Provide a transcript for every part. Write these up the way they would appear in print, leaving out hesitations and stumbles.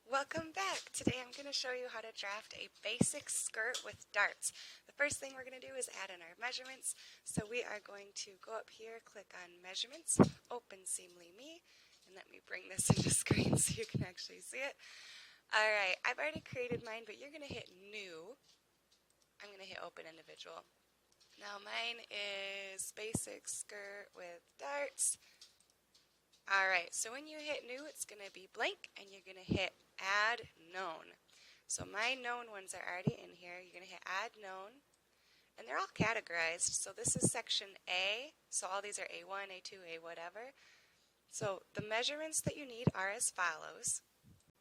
Welcome back! Today I'm going to show you how to draft a basic skirt with darts. The first thing we're going to do is add in our measurements. So we are going to go up here, click on measurements, open Seamly2D, and let me bring this into screen so you can actually see it. Alright, I've already created mine, but you're going to hit new. I'm going to hit open individual. Now mine is basic skirt with darts. Alright, so when you hit new, it's going to be blank, and you're going to hit add known. So my known ones are already in here. You're going to hit add known, and they're all categorized. So this is section A, so all these are A1, A2, A whatever. So the measurements that you need are as follows: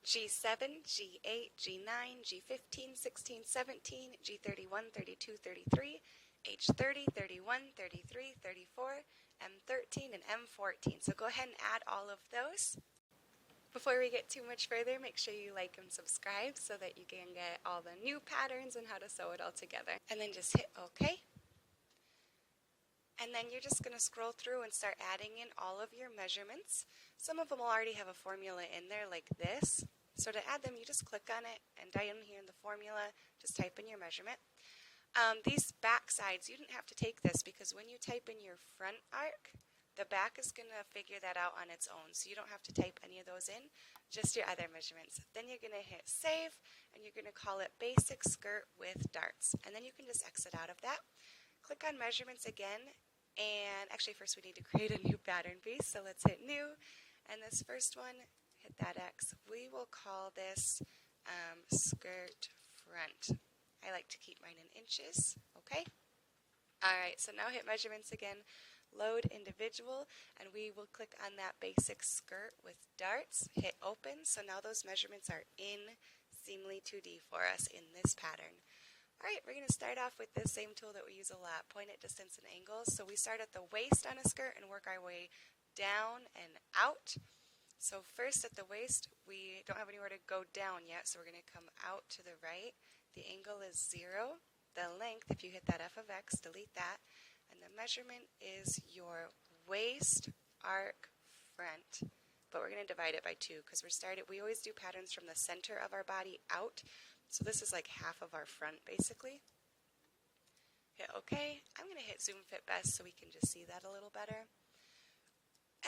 G7, G8, G9, G15, 16, 17, G31, 32, 33, H30, 31, 33, 34, M13, and M14. So go ahead and add all of those. Before we get too much further, make sure you like and subscribe so that you can get all the new patterns and how to sew it all together. And then just hit OK. And then you're just going to scroll through and start adding in all of your measurements. Some of them will already have a formula in there like this. So to add them, you just click on it, and down here in the formula, just type in your measurement. These back sides, you didn't have to take this because when you type in your front arc, the back is going to figure that out on its own. So you don't have to type any of those in, just your other measurements. Then you're going to hit save, and you're going to call it basic skirt with darts. And then you can just exit out of that. Click on measurements again, and actually first we need to create a new pattern piece. So let's hit new, and this first one, hit that X. We will call this skirt front. I like to keep mine in inches, okay? Alright, so now hit measurements again, load individual, and we will click on that basic skirt with darts, hit open, so now those measurements are in Seamly2D for us in this pattern. Alright, we're going to start off with the same tool that we use a lot, point at distance and angles. So we start at the waist on a skirt and work our way down and out. So first at the waist, we don't have anywhere to go down yet, so we're going to come out to the right. The angle is 0. The length, if you hit that F of X, delete that. And the measurement is your waist arc front. But we're going to divide it by 2 because we always do patterns from the center of our body out. So this is like half of our front basically. Hit OK. I'm going to hit zoom fit best so we can just see that a little better.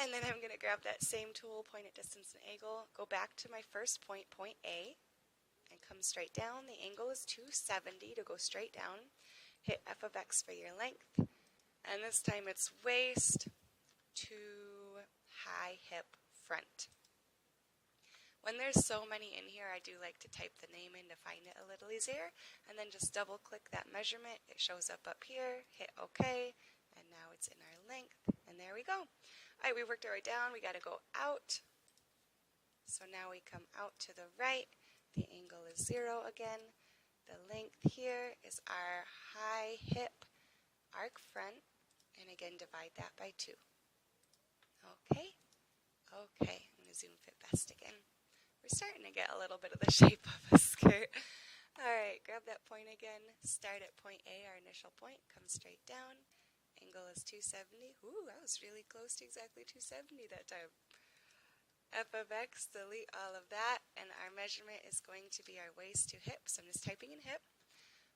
And then I'm going to grab that same tool, point at distance and angle, go back to my first point, point A, and come straight down. The angle is 270 to go straight down. Hit F of X for your length. And this time it's waist to high hip front. When there's so many in here, I do like to type the name in to find it a little easier. And then just double click that measurement. It shows up here. Hit OK. And now it's in our length. And there we go. Alright, we worked our way down. We got to go out. So now we come out to the right. The angle is 0 again. The length here is our high hip arc front. And again, divide that by 2. Okay. Okay. I'm going to zoom fit best again. We're starting to get a little bit of the shape of a skirt. Alright, grab that point again. Start at point A, our initial point. Come straight down. Angle is 270. Ooh, I was really close to exactly 270 that time. F of X, delete all of that, and our measurement is going to be our waist to hip. So I'm just typing in hip.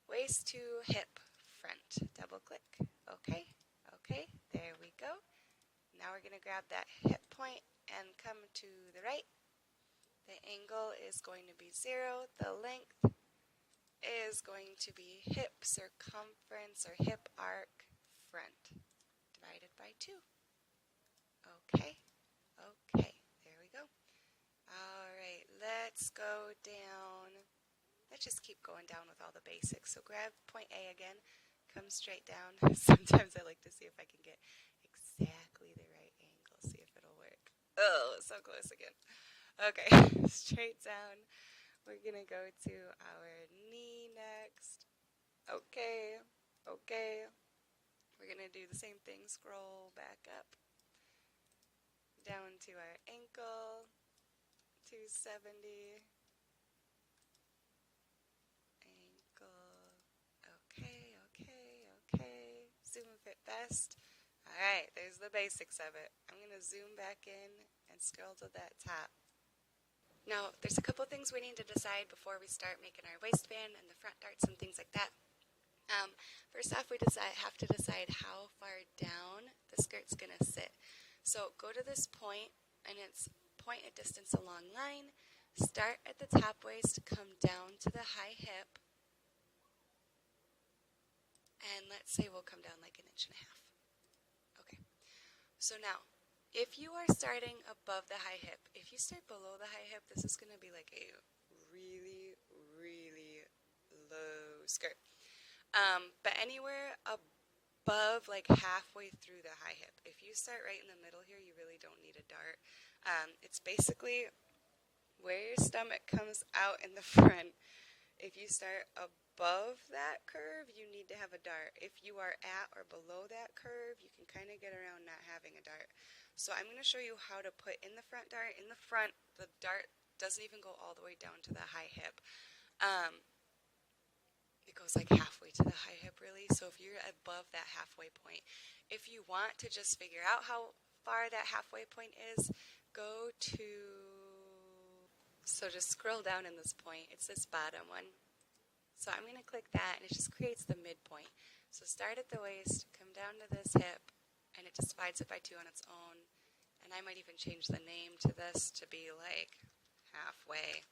Waist to hip front. Double click. Okay. Okay. There we go. Now we're going to grab that hip point and come to the right. The angle is going to be 0. The length is going to be hip circumference or hip arc front divided by 2. Okay. Okay. There we go. Alright, let's go down. Let's just keep going down with all the basics. So grab point A again, come straight down. Sometimes I like to see if I can get exactly the right angle, see if it'll work. Oh, so close again. Okay, straight down. We're going to go to our knee next. Okay, okay. We're going to do the same thing, scroll back up. Down to our ankle, 270. Ankle, okay, okay, okay. Zoom fit best. Alright, there's the basics of it. I'm going to zoom back in and scroll to that top. Now, there's a couple things things we need to decide before we start making our waistband and the front darts and things like that. First off, we have to decide how far down the skirt's going to sit. So go to this point, and it's point a distance along line, start at the top waist, come down to the high hip, and let's say we'll come down like 1.5 inches. Okay, so now, if you are starting above the high hip, if you start below the high hip, this is going to be like a really, really low skirt. But anywhere above like halfway through the high hip. If you start right in the middle here, you really don't need a dart. It's basically where your stomach comes out in the front. If you start above that curve, you need to have a dart. If you are at or below that curve, you can kind of get around not having a dart. So I'm going to show you how to put in the front dart. In the front, the dart doesn't even go all the way down to the high hip. It goes like halfway to the high hip, really. So if you're above that halfway point, if you want to just figure out how far that halfway point is, go to, so just scroll down in this point. It's this bottom one. So I'm going to click that, and it just creates the midpoint. So start at the waist, come down to this hip, and it just divides it by 2 on its own. And I might even change the name to this to be like halfway,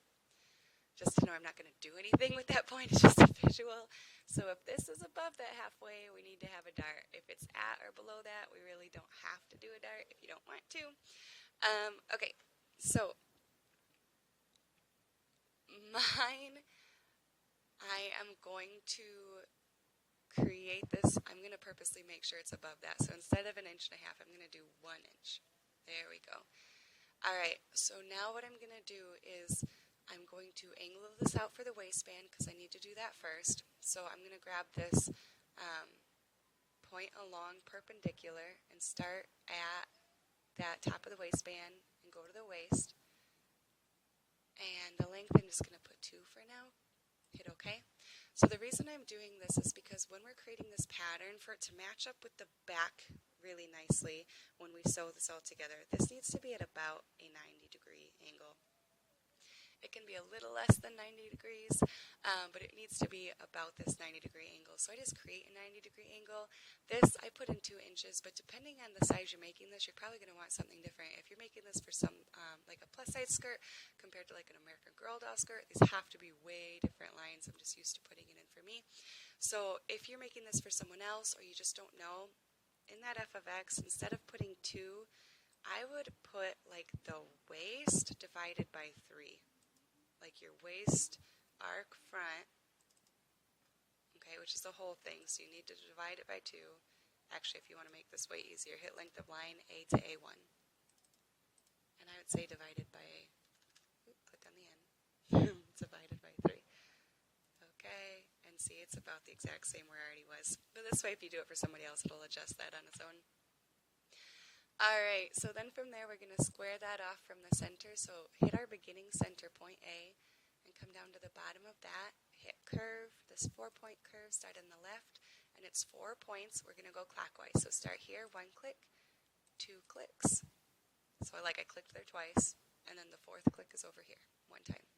just to know I'm not going to do anything with that point. It's just a visual. So if this is above that halfway, we need to have a dart. If it's at or below that, we really don't have to do a dart if you don't want to. Okay, so mine, I am going to create this. I'm going to purposely make sure it's above that. So instead of 1.5 inches, I'm going to do 1 inch. There we go. All right, so now what I'm going to do is I'm going to angle this out for the waistband because I need to do that first. So I'm going to grab this point along perpendicular and start at that top of the waistband and go to the waist. And the length, I'm just going to put 2 for now. Hit OK. So the reason I'm doing this is because when we're creating this pattern, for it to match up with the back really nicely when we sew this all together, this needs to be at about a 90-degree angle. It can be a little less than 90 degrees, but it needs to be about this 90-degree angle. So I just create a 90-degree angle. This I put in 2 inches, but depending on the size you're making this, you're probably going to want something different. If you're making this for some, like a plus-size skirt compared to like an American Girl doll skirt, these have to be way different lines. I'm just used to putting it in for me. So if you're making this for someone else or you just don't know, in that f of x, instead of putting 2, I would put like the waist divided by 3. Like your waist arc front, okay, which is the whole thing, so you need to divide it by 2. Actually, if you want to make this way easier, hit length of line A to A1. And I would say divided by, click on the end, divided by 3. Okay, and see, it's about the exact same where I already was. But this way, if you do it for somebody else, it'll adjust that on its own. Alright, so then from there we're going to square that off from the center. So hit our beginning center point A and come down to the bottom of that. Hit curve, this 4-point curve, start on the left, and it's 4 points. We're going to go clockwise. So start here, 1 click, 2 clicks. So I clicked there twice, and then the 4th click is over here, 1 time.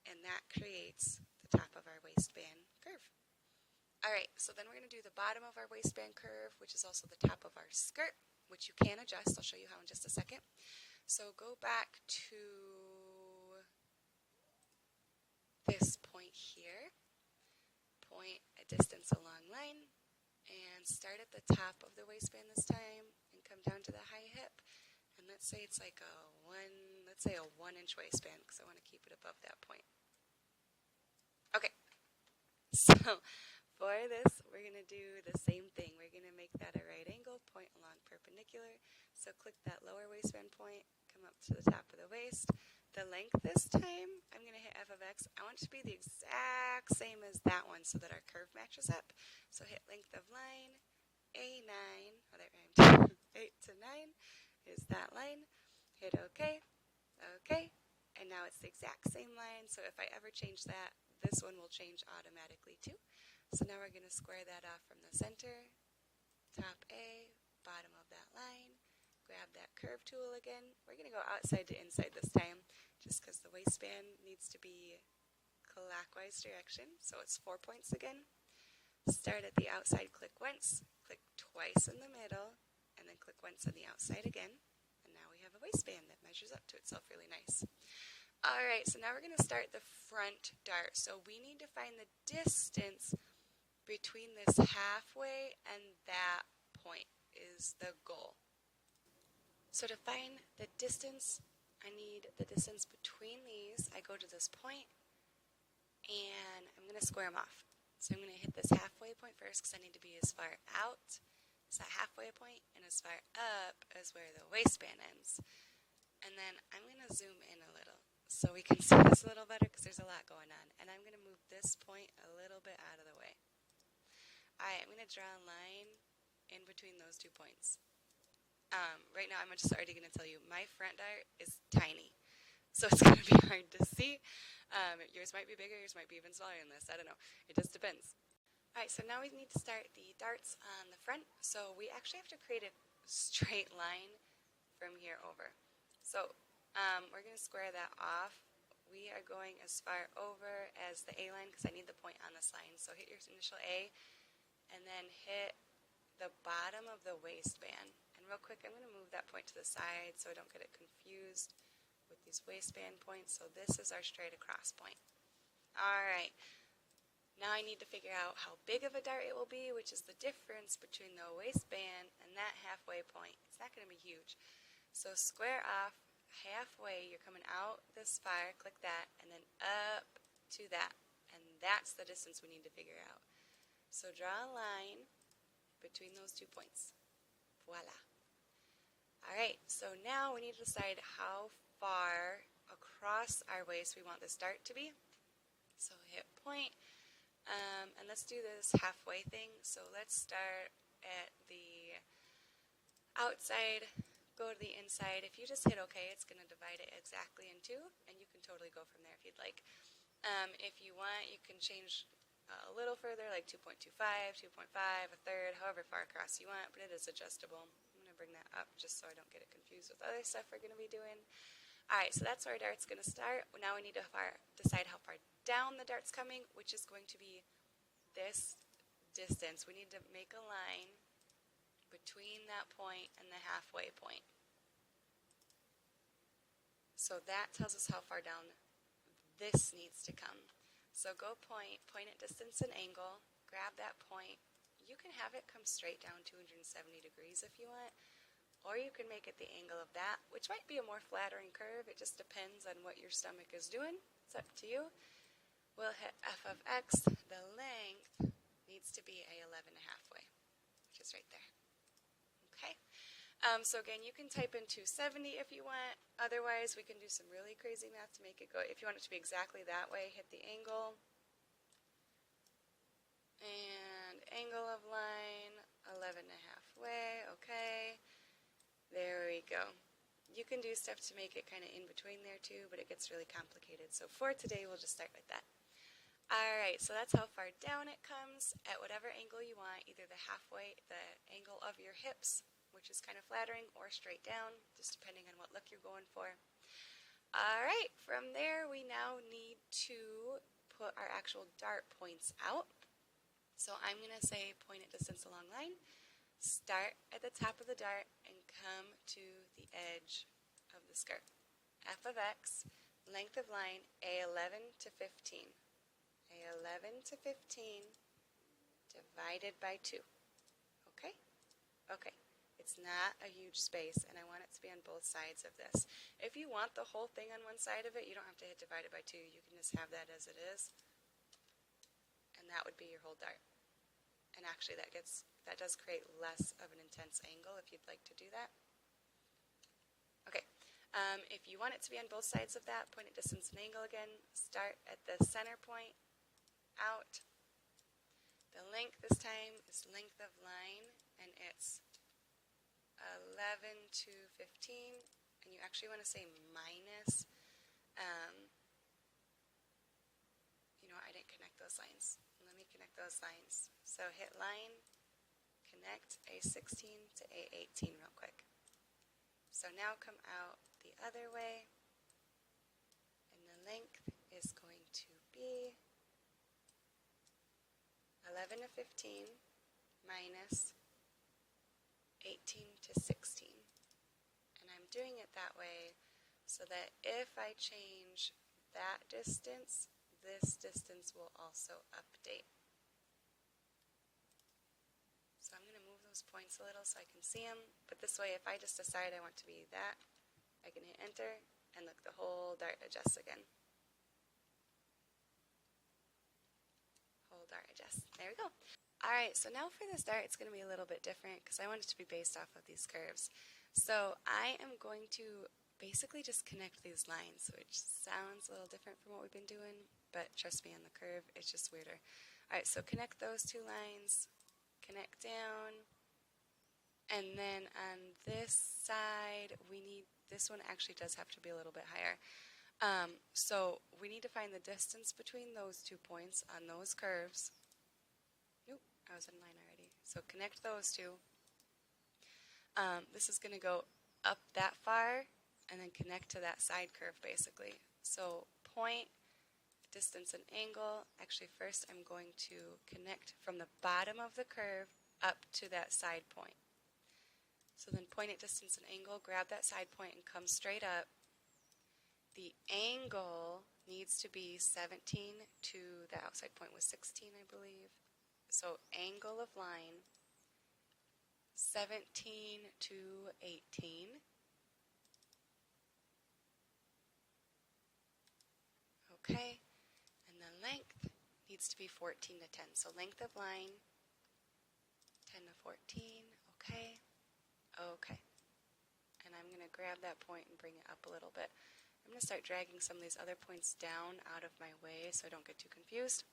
And that creates the top of our waistband curve. Alright, so then we're going to do the bottom of our waistband curve, which is also the top of our skirt, which you can adjust. I'll show you how in just a second. So go back to this point here, point a distance along line, and start at the top of the waistband this time, and come down to the high hip. And let's say it's like a 1-inch waistband, because I want to keep it above that point. Okay, so for this, we're going to do the same thing. We're going to make that a right angle, point along perpendicular. So click that lower waistband point, come up to the top of the waist. The length this time, I'm going to hit f of x. I want it to be the exact same as that one so that our curve matches up. So hit length of line, A9, oh that rhymed, 8 to 9 is that line. Hit OK, OK, and now it's the exact same line. So if I ever change that, this one will change automatically too. So now we're going to square that off from the center, top A, bottom of that line, grab that curve tool again. We're going to go outside to inside this time, just because the waistband needs to be clockwise direction. So it's 4 points again. Start at the outside, click once, click twice in the middle, and then click once on the outside again. And now we have a waistband that measures up to itself really nice. Alright, so now we're going to start the front dart. So we need to find the distance between this halfway and that point is the goal. So to find the distance, I need the distance between these. I go to this point and I'm going to square them off. So I'm going to hit this halfway point first because I need to be as far out as that halfway point and as far up as where the waistband ends. And then I'm going to zoom in a little so we can see this a little better because there's a lot going on. And I'm going to move this point a little bit out of the way. Alright, I'm going to draw a line in between those 2 points. Right now I'm just already going to tell you my front dart is tiny. So it's going to be hard to see. Yours might be bigger, yours might be even smaller than this. I don't know. It just depends. Alright, so now we need to start the darts on the front. So we actually have to create a straight line from here over. So we're going to square that off. We are going as far over as the A line because I need the point on this line. So hit your initial A and then hit the bottom of the waistband. And real quick, I'm going to move that point to the side so I don't get it confused with these waistband points. So this is our straight across point. Alright, now I need to figure out how big of a dart it will be, which is the difference between the waistband and that halfway point. It's not going to be huge. So square off halfway, you're coming out this far, click that, and then up to that. And that's the distance we need to figure out. So draw a line between those 2 points. Voila. Alright, so now we need to decide how far across our waist we want this dart to be. So hit point, and let's do this halfway thing. So let's start at the outside, go to the inside. If you just hit OK, it's going to divide it exactly in 2, and you can totally go from there if you'd like. If you want, you can change a little further, like 2.25, 2.5, a third, however far across you want, but it is adjustable. I'm going to bring that up just so I don't get it confused with other stuff we're going to be doing. Alright, so that's where our dart's going to start. Now we need to decide how far down the dart's coming, which is going to be this distance. We need to make a line between that point and the halfway point. So that tells us how far down this needs to come. So go point at distance and angle, grab that point. You can have it come straight down 270 degrees if you want, or you can make it the angle of that, which might be a more flattering curve. It just depends on what your stomach is doing. It's up to you. We'll hit f of x. The length needs to be a 11.5 way, which is right there. Okay. So again, you can type in 270 if you want. Otherwise, we can do some really crazy math to make it go. If you want it to be exactly that way, hit the angle. And angle of line, 11.5 way. Okay. There we go. You can do stuff to make it kind of in between there too, but it gets really complicated. So for today, we'll just start with that. Alright, so that's how far down it comes at whatever angle you want, either the halfway, the angle of your hips, which is kind of flattering, or straight down, just depending on what look you're going for. Alright, from there we now need to put our actual dart points out. So I'm going to say point at distance along line, start at the top of the dart, and come to the edge of the skirt. F of x, length of line, A11 to 15. A11 to 15 divided by 2. Okay? Okay. It's not a huge space, and I want it to be on both sides of this. If you want the whole thing on one side of it, you don't have to hit divided by 2. You can just have that as it is, and that would be your whole dart. And actually, that does create less of an intense angle if you'd like to do that. Okay. If you want it to be on both sides of that, point at distance and angle again. Start at the center point, out. The length this time is length of line, and it's 11 to 15, and you actually want to say minus. You know, I didn't connect those lines. Let me connect those lines. So hit line, connect A16 to A18 real quick. So now come out the other way, and the length is going to be 11 to 15 minus 18 to 16. And I'm doing it that way so that if I change that distance, this distance will also update. So I'm going to move those points a little so I can see them, but this way if I just decide I want to be that, I can hit enter and look, the whole dart adjusts again. Whole dart adjusts. There we go. Alright, so now for this dart it's going to be a little bit different because I want it to be based off of these curves. So I am going to basically just connect these lines, which sounds a little different from what we've been doing, but trust me, on the curve it's just weirder. Alright, so connect those two lines, connect down, and then on this side we need, this one actually does have to be a little bit higher. So we need to find the distance between those 2 points on those curves. Nope, I was in line already. So connect those two. This is going to go up that far and then connect to that side curve basically. So point, distance, and angle. Actually first I'm going to connect from the bottom of the curve up to that side point. So then point at distance and angle, grab that side point and come straight up. The angle needs to be 17 to the outside point was 16, I believe. So angle of line, 17 to 18. Okay, and the length needs to be 14 to 10. So length of line, 10 to 14, okay, okay. And I'm going to grab that point and bring it up a little bit. I'm going to start dragging some of these other points down out of my way so I don't get too confused.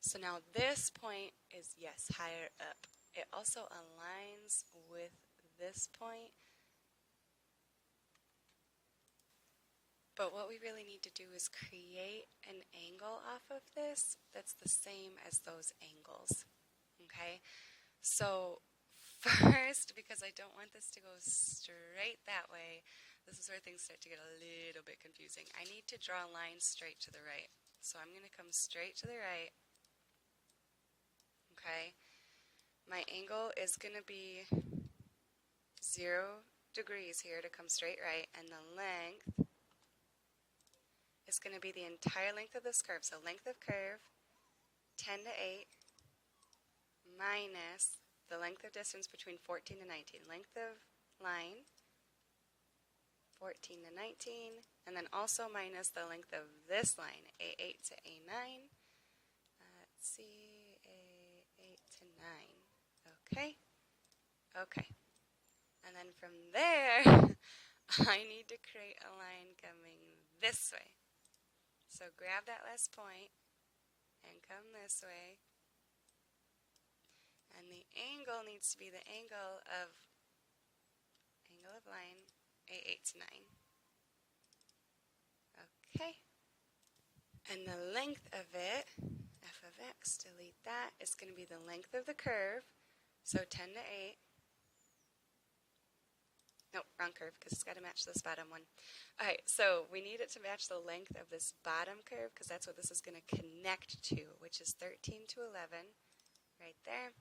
So now this point is, yes, higher up. It also aligns with this point. But what we really need to do is create an angle off of this that's the same as those angles. Okay? So first, because I don't want this to go straight that way, this is where things start to get a little bit confusing. I need to draw lines straight to the right. So I'm going to come straight to the right. Okay. My angle is going to be 0 degrees here to come straight right, and the length is going to be the entire length of this curve. So length of curve, 10 to 8, minus the length of distance between 14 and 19. Length of line, 14 to 19, and then also minus the length of this line, A8 to A9. Let's see, A8 to 9. Okay? Okay. And then from there, I need to create a line coming this way. So grab that last point and come this way. And the angle needs to be the angle of line, A8 to 9. Okay. And the length of it, f of x, delete that, is going to be the length of the curve. So 10 to 8. Nope, wrong curve because it's got to match this bottom one. Alright, so we need it to match the length of this bottom curve because that's what this is going to connect to, which is 13 to 11, right there.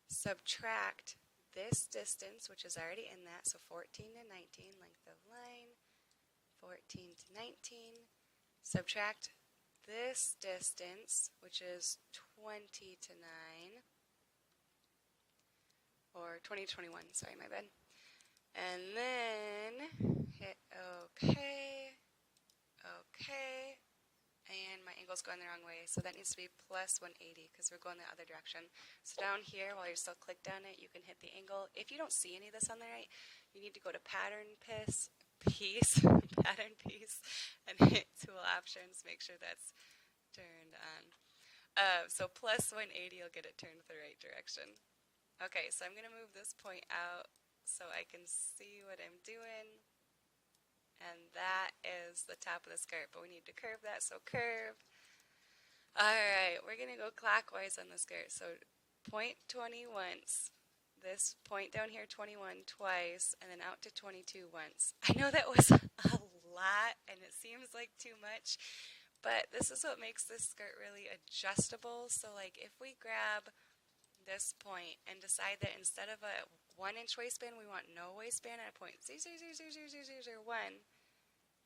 Subtract this distance, which is already in that, so 14 to 19, length of line, 14 to 19. Subtract this distance, which is 20 to 9, or 20 to 21, sorry, my bad. And then hit OK, OK, and my angle's going the wrong way, so that needs to be plus 180 because we're going the other direction. So down here, while you're still clicked on it, you can hit the angle. If you don't see any of this on the right, you need to go to pattern piece, and hit tool options. Make sure that's turned on. So plus 180 will get it turned the right direction. Okay, so I'm going to move this point out so I can see what I'm doing. And that is the top of the skirt, but we need to curve that, so curve. Alright, we're going to go clockwise on the skirt. So point 20 once, this point down here 21 twice and then out to 22 once. I know that was a lot and it seems like too much, but this is what makes this skirt really adjustable. So like if we grab this point and decide that instead of a 1-inch waistband we want no waistband at a point 0.0000001,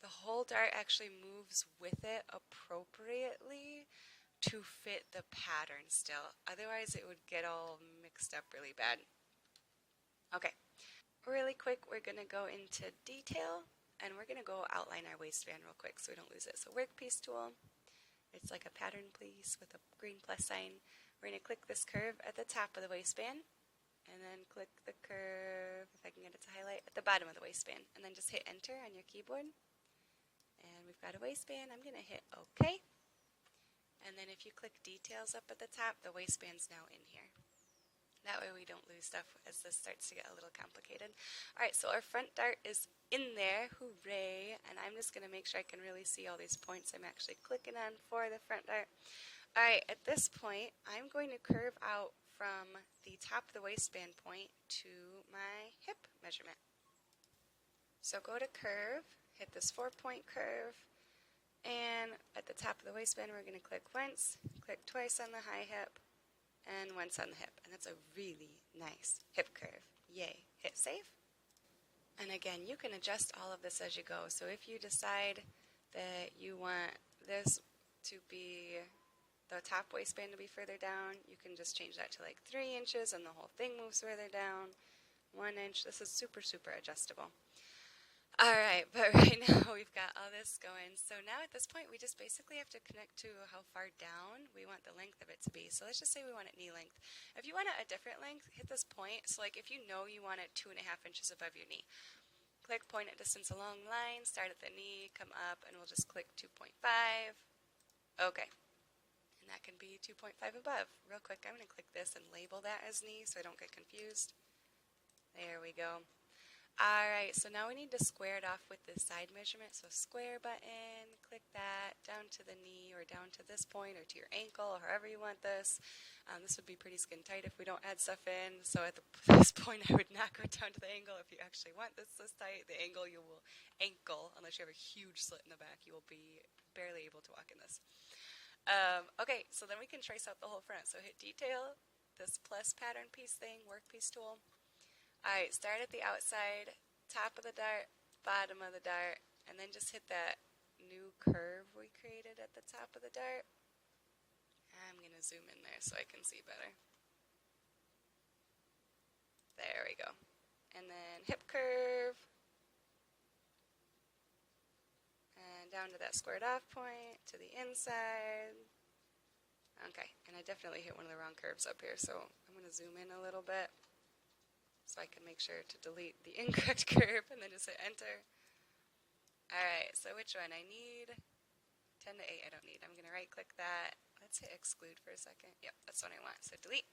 the whole dart actually moves with it appropriately to fit the pattern still. Otherwise it would get all mixed up really bad. Okay, really quick we're going to go into detail and we're going to go outline our waistband real quick so we don't lose it. So workpiece tool, it's like a pattern piece with a green plus sign. We're going to click this curve at the top of the waistband and then click the curve, if I can get it to highlight, at the bottom of the waistband and then just hit enter on your keyboard. And we've got a waistband. I'm going to hit OK. And then if you click details up at the top, the waistband's now in here. That way we don't lose stuff as this starts to get a little complicated. Alright, so our front dart is in there, hooray, and I'm just going to make sure I can really see all these points I'm actually clicking on for the front dart. Alright, at this point, I'm going to curve out from the top of the waistband point to my hip measurement. So go to curve, hit this 4-point curve, and at the top of the waistband we're going to click once, click twice on the high hip, and once on the hip. And that's a really nice hip curve. Yay. Hit save. And again, you can adjust all of this as you go. So if you decide that you want this to be, the top waistband to be further down, you can just change that to like 3 inches and the whole thing moves further down. 1 inch. This is super, super adjustable. Alright, but right now we've got all this going. So now at this point we just basically have to connect to how far down we want the length of it to be. So let's just say we want it knee length. If you want it a different length, hit this point. So like if you know you want it 2.5 inches above your knee, click point at distance along line, start at the knee, come up, and we'll just click 2.5. Okay. And that can be 2.5 above. Real quick, I'm going to click this and label that as knee so I don't get confused. There we go. Alright, so now we need to square it off with the side measurement. So square button, click that down to the knee or down to this point or to your ankle or however you want this. This would be pretty skin tight if we don't add stuff in. So at this point I would not go down to the ankle if you actually want this tight. The angle you will unless you have a huge slit in the back, you will be barely able to walk in this. Okay, so then we can trace out the whole front. So hit detail, this plus pattern piece thing, workpiece tool. Alright, start at the outside, top of the dart, bottom of the dart, and then just hit that new curve we created at the top of the dart. I'm going to zoom in there so I can see better. There we go. And then hip curve, and down to that squared off point, to the inside. Okay, and I definitely hit one of the wrong curves up here, so I'm going to zoom in a little bit. So I can make sure to delete the incorrect curve and then just hit enter. Alright, so which one? I need 10 to 8 I don't need. I'm going to right click that. Let's hit exclude for a second. Yep, that's what I want. So delete.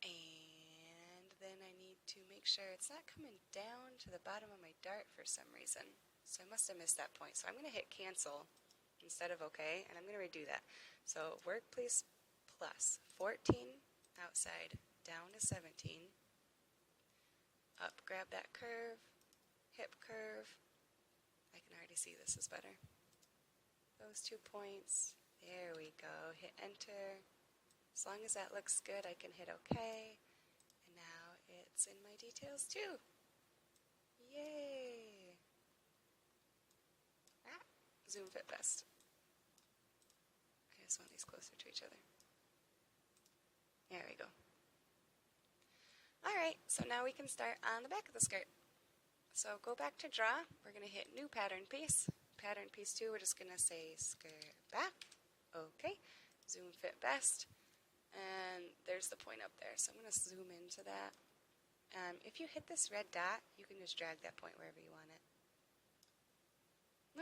And then I need to make sure it's not coming down to the bottom of my dart for some reason. So I must have missed that point. So I'm going to hit cancel instead of OK, and I'm going to redo that. So workpiece plus 14 outside down to 17. Up, grab that curve, hip curve. I can already see this is better. Those 2 points. There we go. Hit enter. As long as that looks good, I can hit OK. And now it's in my details too. Yay! Ah, zoom fit best. I just want these closer to each other. There we go. Alright, so now we can start on the back of the skirt. So go back to draw. We're going to hit new pattern piece. Pattern piece 2, we're just going to say skirt back. Okay. Zoom fit best. And there's the point up there. So I'm going to zoom into that. If you hit this red dot, you can just drag that point wherever you want it.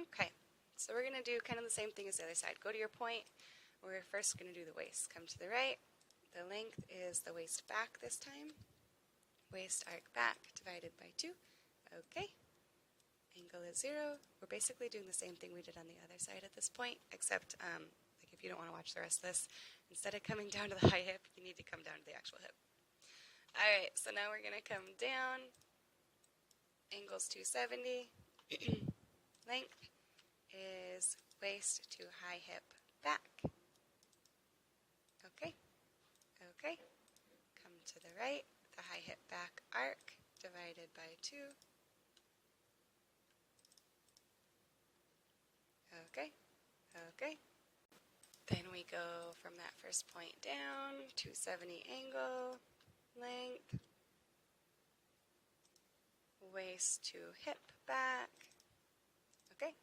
Okay. So we're going to do kind of the same thing as the other side. Go to your point. We're first going to do the waist. Come to the right. The length is the waist back this time. Waist arc back divided by 2. Okay. Angle is 0. We're basically doing the same thing we did on the other side at this point, except like if you don't want to watch the rest of this, instead of coming down to the high hip, you need to come down to the actual hip. Alright, so now we're going to come down. Angle's 270. Length is waist to high hip back. Okay, okay. Come to the right, the high hip back arc divided by 2. Okay, okay. Then we go from that first point down, 270 angle, length, waist to hip back. Okay,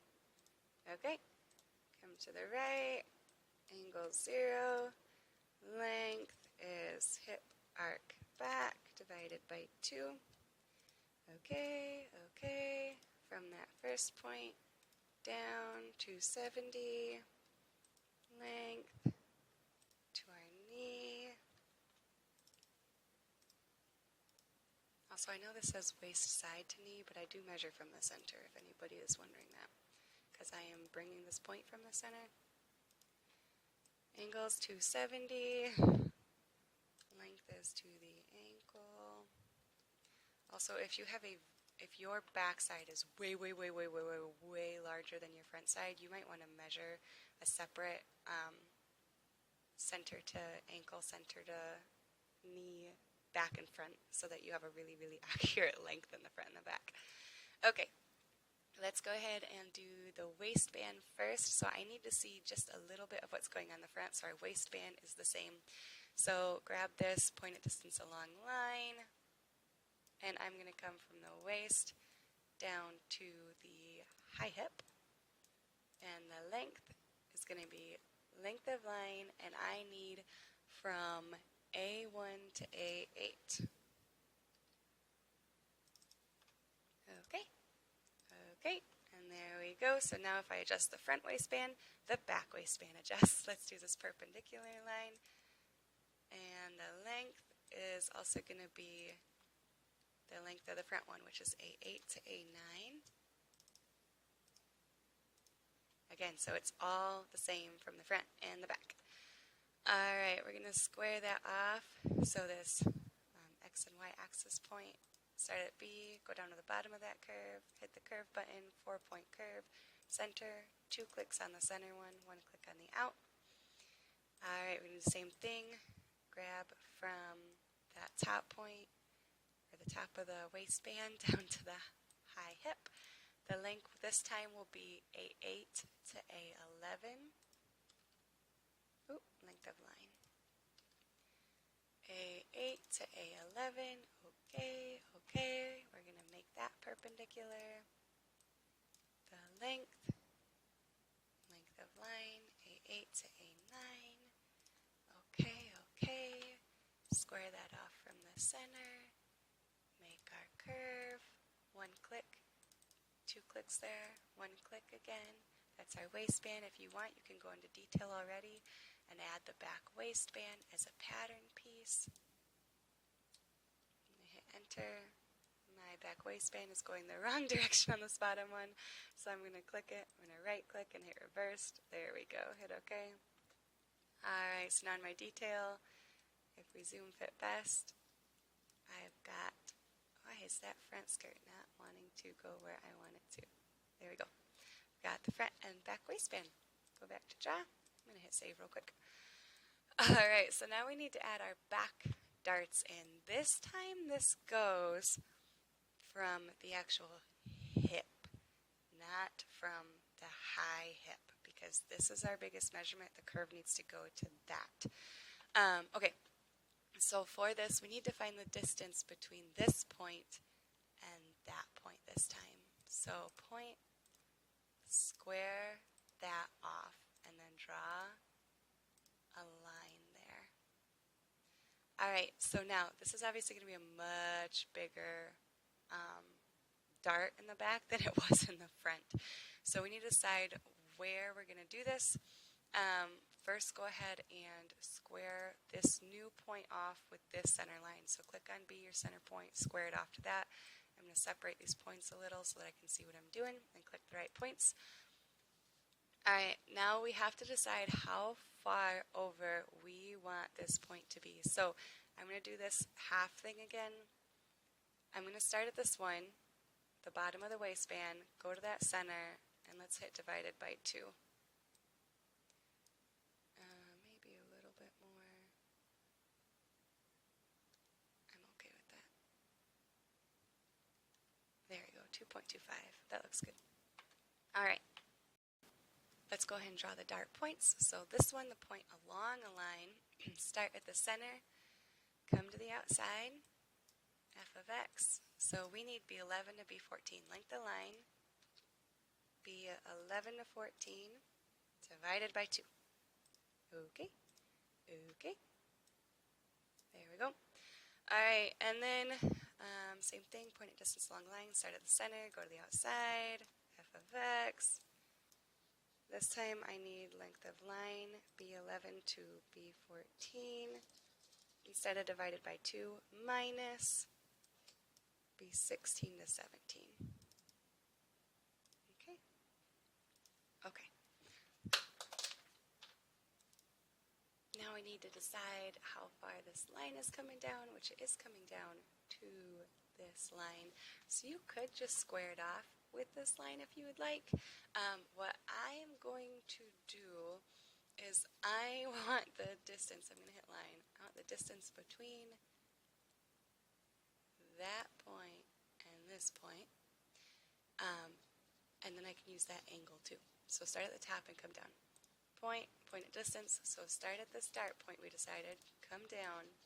okay. Come to the right, angle 0, length is hip arc back divided by 2. Okay, okay. From that first point down, 270, length to our knee. Also, I know this says waist side to knee, but I do measure from the center, if anybody is wondering that, because I am bringing this point from the center. Angle's 270, length is to the ankle. Also, if your back side is way larger than your front side, you might want to measure a separate center to ankle, center to knee, back and front, so that you have a really accurate length in the front and the back. Okay, let's go ahead and do the waistband first. So I need to see just a little bit of what's going on the front, so our waistband is the same. So grab this point at distance along line, and I'm going to come from the waist down to the high hip, and the length is going to be length of line, and I need from A1 to A8. Okay, okay, and there we go. So now if I adjust the front waistband, the back waistband adjusts. Let's do this perpendicular line, and the length is also going to be the length of the front one, which is A8 to A9. Again, so it's all the same from the front and the back. Alright, we're going to square that off. So this X and Y axis point, start at B, go down to the bottom of that curve, hit the curve button, 4-point curve, center, 2 clicks on the center one, 1 click on the out. Alright, we're going to do the same thing. Grab from that top point, or the top of the waistband, down to the high hip. The length this time will be A8 to A11. Ooh, length of line. A8 to A11. Okay, okay. We're going to make that perpendicular. The length of line, A8 to A9. Okay, okay. Square that off from the center. Make our curve. 1 click. 2 clicks there, 1 click again. That's our waistband. If you want, you can go into detail already and add the back waistband as a pattern piece. I'm going to hit enter. My back waistband is going the wrong direction on this bottom one, so I'm going to click it. I'm going to right click and hit reversed. There we go. Hit OK. Alright, so now in my detail, if we zoom fit best, I've got, why is that front skirt not wanting to go where I want it to? There we go. Got the front and back waistband. Go back to draw. I'm going to hit save real quick. Alright, so now we need to add our back darts in. This time this goes from the actual hip, not from the high hip, because this is our biggest measurement. The curve needs to go to that. Okay. So for this, we need to find the distance between this point and that point this time. So point, square that off, and then draw a line there. Alright, so now this is obviously going to be a much bigger dart in the back than it was in the front. So we need to decide where we're going to do this. First, go ahead and square this new point off with this center line. So click on B, your center point, square it off to that. I'm going to separate these points a little so that I can see what I'm doing, and click the right points. Alright, now we have to decide how far over we want this point to be. So I'm going to do this half thing again. I'm going to start at this one, the bottom of the waistband, go to that center, and let's hit divided by 2. Maybe a little bit more. I'm okay with that. There we go, 2.25. That looks good. All right. Let's go ahead and draw the dart points. So this one, the point along a line, start at the center, come to the outside, f of x. So we need B11 to B14. Length of line, B11 to 14, divided by 2. Okay, okay. There we go. All right, and then same thing, point at distance along line, start at the center, go to the outside, f of x. This time I need length of line, B11 to B14, instead of divided by 2, minus B16 to 17. Okay? Okay. Now we need to decide how far this line is coming down, which it is coming down to this line. So you could just square it off with this line if you would like. What I am going to do is I want the distance, I'm going to hit line, I want the distance between that point and this point, and then I can use that angle too. So start at the top and come down. Point at distance, so start at the start point we decided, come down,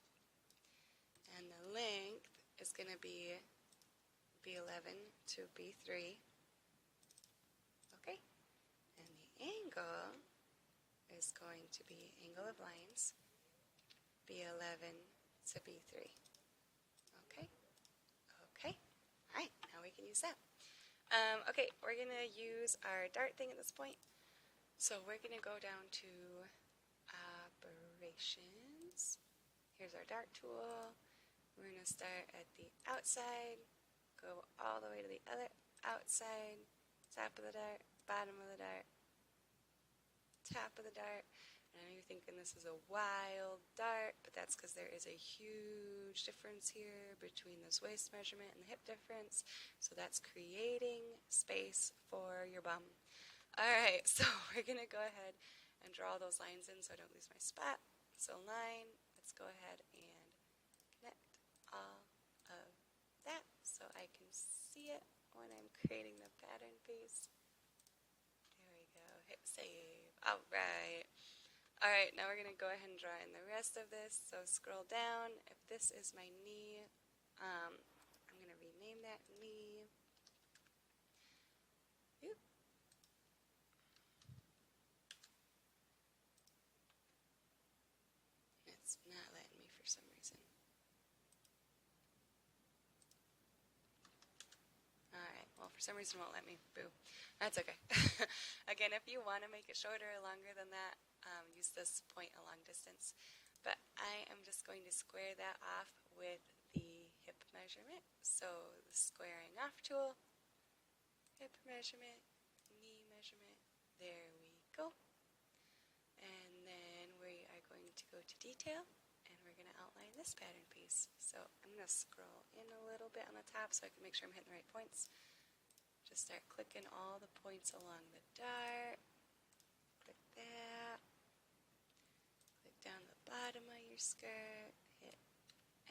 and the length is going to be B11 to B3, okay, and the angle is going to be angle of lines, B11 to B3, okay, okay, alright, now we can use that. Okay, we're going to use our dart thing at this point. So we're going to go down to operations. Here's our dart tool. We're going to start at the outside, go all the way to the other outside, top of the dart, bottom of the dart, top of the dart. And I know you're thinking this is a wild dart, but that's because there is a huge difference here between this waist measurement and the hip difference. So that's creating space for your bum. Alright, so we're going to go ahead and draw those lines in so I don't lose my spot. So line, let's go ahead and connect all of that so I can see it when I'm creating the pattern piece. There we go, hit save. Alright. Alright, now we're going to go ahead and draw in the rest of this. So scroll down. If this is my knee, I'm going to rename that knee. Oop. It's not letting me for some reason. Alright, well for some reason it won't let me. Boo. That's okay. Again, if you want to make it shorter or longer than that, use this point along distance. But I am just going to square that off with the hip measurement. So the squaring off tool, hip measurement, knee measurement, there we go. And then we are going to go to detail, and we're going to outline this pattern piece. So I'm going to scroll in a little bit on the top so I can make sure I'm hitting the right points. Just start clicking all the points along the dart. Click that. Click down the bottom of your skirt. Hit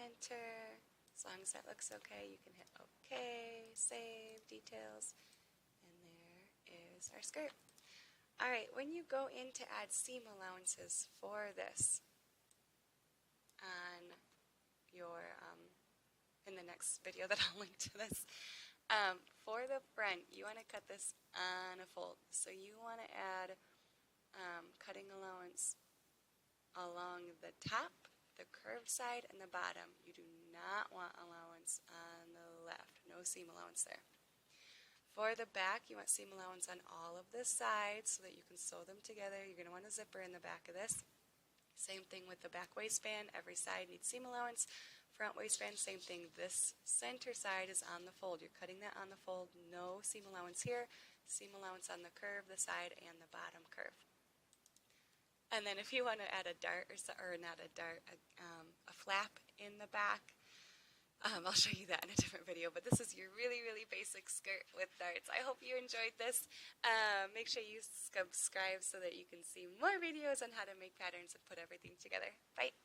enter. As long as that looks okay, you can hit OK, save, details, and there is our skirt. Alright, when you go in to add seam allowances for this on your, in the next video that I'll link to this, for the front, you want to cut this on a fold. So you want to add cutting allowance along the top, the curved side, and the bottom. You do not want allowance on the left. No seam allowance there. For the back, you want seam allowance on all of the sides so that you can sew them together. You're going to want a zipper in the back of this. Same thing with the back waistband. Every side needs seam allowance. Front waistband, same thing. This center side is on the fold. You're cutting that on the fold. No seam allowance here. Seam allowance on the curve, the side, and the bottom curve. And then if you want to add a dart, or not a dart, a flap in the back. I'll show you that in a different video, but this is your really, really basic skirt with darts. I hope you enjoyed this. Make sure you subscribe so that you can see more videos on how to make patterns and put everything together. Bye!